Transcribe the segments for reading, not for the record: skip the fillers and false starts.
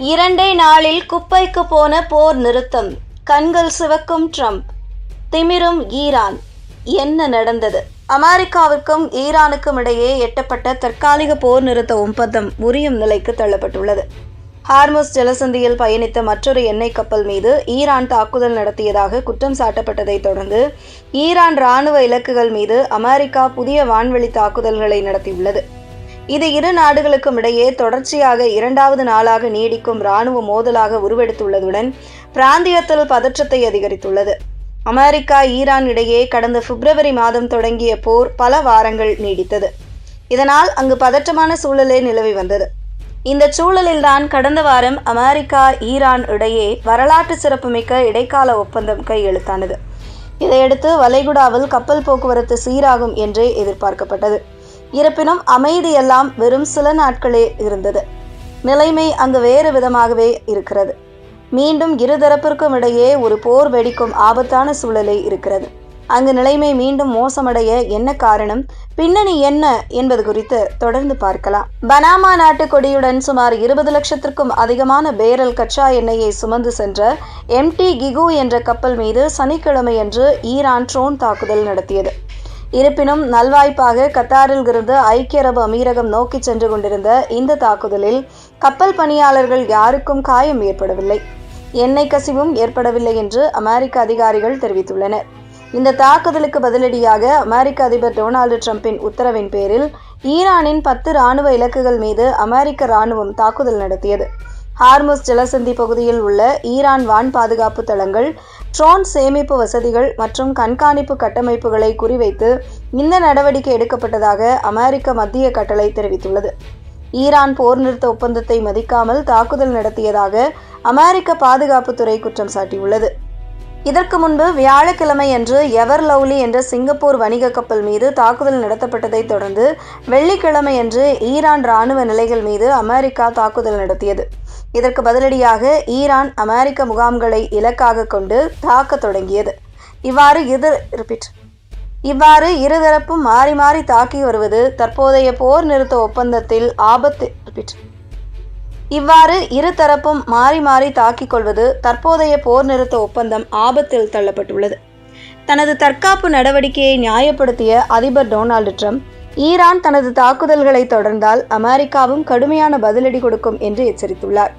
2 நாளில் குப்பைக்கு போன போர் நிறுத்தம். கண்கள் சிவக்கும் ட்ரம்ப். திமிரும் ஈரான். என்ன நடந்தது? அமெரிக்காவிற்கும் ஈரானுக்கும் இடையே எட்டப்பட்ட தற்காலிக போர் நிறுத்த ஒப்பந்தம் முறியும் நிலைக்கு தள்ளப்பட்டுள்ளது. ஹார்முஸ் ஜலசந்தியில் பயணித்த மற்றொரு எண்ணெய் கப்பல் மீது ஈரான் தாக்குதல் நடத்தியதாக குற்றம் சாட்டப்பட்டதை தொடர்ந்து ஈரான் இராணுவ இலக்குகள் மீது அமெரிக்கா புதிய வான்வெளி தாக்குதல்களை நடத்தியுள்ளது. இது இரு நாடுகளுக்கும் இடையே தொடர்ச்சியாக 2வது நாளாக நீடிக்கும் இராணுவ மோதலாக உருவெடுத்துள்ளதுடன் பிராந்தியத்தில் பதற்றத்தை அதிகரித்துள்ளது. அமெரிக்கா ஈரான் இடையே கடந்த பிப்ரவரி மாதம் தொடங்கிய போர் பல வாரங்கள் நீடித்தது. இதனால் அங்கு பதற்றமான சூழலே நிலவி வந்தது. இந்த சூழலில்தான் கடந்த வாரம் அமெரிக்கா ஈரான் இடையே வரலாற்று சிறப்புமிக்க இடைக்கால ஒப்பந்தம் கையெழுத்தானது. இதையடுத்து வளைகுடாவில் கப்பல் போக்குவரத்து சீராகும் என்றே எதிர்பார்க்கப்பட்டது. இருப்பினும் அமைதியெல்லாம் வெறும் சில நாட்களே இருந்தது. நிலைமை அங்கு வேறு விதமாகவே இருக்கிறது. மீண்டும் இருதரப்பிற்கும் இடையே ஒரு போர் வெடிக்கும் ஆபத்தான சூழலே இருக்கிறது. அங்கு நிலைமை மீண்டும் மோசமடைய என்ன காரணம், பின்னணி என்ன என்பது குறித்து தொடர்ந்து பார்க்கலாம். பனாமா நாட்டு கொடியுடன் சுமார் 20 லட்சத்திற்கும் அதிகமான பேரல் கச்சா எண்ணெயை சுமந்து சென்ற MT கிகு என்ற கப்பல் மீது சனிக்கிழமையன்று ஈரான் ட்ரோன் தாக்குதல் நடத்தியது. இருப்பினும் நல்வாய்ப்பாக கத்தாரில் இருந்து ஐக்கிய அரபு அமீரகம் நோக்கி சென்று கொண்டிருந்த இந்த தாக்குதலில் கப்பல் பணியாளர்கள் யாருக்கும் காயம் ஏற்படவில்லை, எண்ணெய் கசிவும் ஏற்படவில்லை என்று அமெரிக்க அதிகாரிகள் தெரிவித்துள்ளனர். இந்த தாக்குதலுக்கு பதிலடியாக அமெரிக்க அதிபர் டொனால்டு டிரம்பின் உத்தரவின் பேரில் ஈரானின் 10 இராணுவ இலக்குகள் மீது அமெரிக்க இராணுவம் தாக்குதல் நடத்தியது. ஹார்முஸ் ஜலசந்தி பகுதியில் உள்ள ஈரான் வான் பாதுகாப்பு தளங்கள், ட்ரோன் சேமிப்பு வசதிகள் மற்றும் கண்காணிப்பு கட்டமைப்புகளை குறிவைத்து இந்த நடவடிக்கை எடுக்கப்பட்டதாக அமெரிக்க மத்திய கட்டளை தெரிவித்துள்ளது. ஈரான் போர் நிறுத்த ஒப்பந்தத்தை மதிக்காமல் தாக்குதல் நடத்தியதாக அமெரிக்க பாதுகாப்புத்துறை குற்றம் சாட்டியுள்ளது. இதற்கு முன்பு வியாழக்கிழமையன்று எவர் லவ்லி என்ற சிங்கப்பூர் வணிக கப்பல் மீது தாக்குதல் நடத்தப்பட்டதை தொடர்ந்து வெள்ளிக்கிழமையன்று ஈரான் இராணுவ நிலைகள் மீது அமெரிக்கா தாக்குதல் நடத்தியது. இதற்கு பதிலடியாக ஈரான் அமெரிக்க முகாம்களை இலக்காக கொண்டு தாக்க தொடங்கியது. இவ்வாறு இருதரப்பும் மாறி மாறி தாக்கி வருவது தற்போதைய போர் நிறுத்த ஒப்பந்தத்தில் ஆபத்தில் தள்ளப்பட்டுள்ளது. தனது தற்காப்பு நடவடிக்கையை நியாயப்படுத்திய அதிபர் டொனால்டு டிரம்ப், ஈரான் தனது தாக்குதல்களை தொடர்ந்தால் அமெரிக்காவும் கடுமையான பதிலடி கொடுக்கும் என்று எச்சரித்துள்ளார்.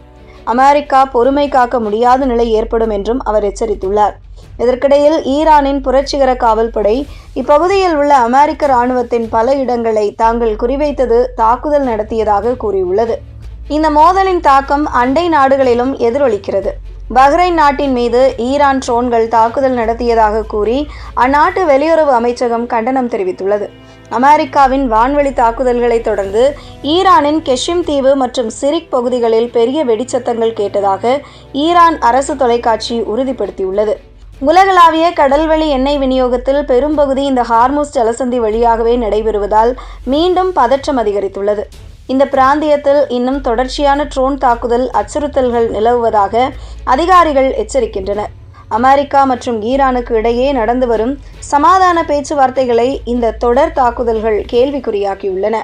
அமெரிக்கா பொறுமை காக்க முடியாத நிலை ஏற்படும் என்றும் அவர் எச்சரித்துள்ளார். இதற்கிடையில் ஈரானின் புரட்சிகர காவல்படை இப்பகுதியில் உள்ள அமெரிக்க இராணுவத்தின் பல இடங்களை தாங்கள் குறிவைத்தது தாக்குதல் நடத்தியதாக கூறியுள்ளது. இந்த மோதலின் தாக்கம் அண்டை நாடுகளிலும் எதிரொலிக்கிறது. பஹ்ரைன் நாட்டின் மீது ஈரான் ட்ரோன்கள் தாக்குதல் நடத்தியதாக கூறி அந்நாட்டு வெளியுறவு அமைச்சகம் கண்டனம் தெரிவித்துள்ளது. அமெரிக்காவின் வான்வெளி தாக்குதல்களை தொடர்ந்து ஈரானின் கெஷிம் தீவு மற்றும் சிரிக் பகுதிகளில் பெரிய வெடிச்சத்தங்கள் கேட்டதாக ஈரான் அரசு தொலைக்காட்சி உறுதிப்படுத்தியுள்ளது. உலகளாவிய கடல்வழி எண்ணெய் விநியோகத்தில் பெரும்பகுதி இந்த ஹார்முஸ் ஜலசந்தி வழியாகவே நடைபெறுவதால் மீண்டும் பதற்றம் அதிகரித்துள்ளது. இந்த பிராந்தியத்தில் இன்னும் தொடர்ச்சியான ட்ரோன் தாக்குதல் அச்சுறுத்தல்கள் நிலவுவதாக அதிகாரிகள் எச்சரிக்கின்றனர். அமெரிக்கா மற்றும் ஈரானுக்கு இடையே நடந்து வரும் சமாதான பேச்சுவார்த்தைகளை இந்த தொடர் தாக்குதல்கள் கேள்விக்குறியாக்கியுள்ளன.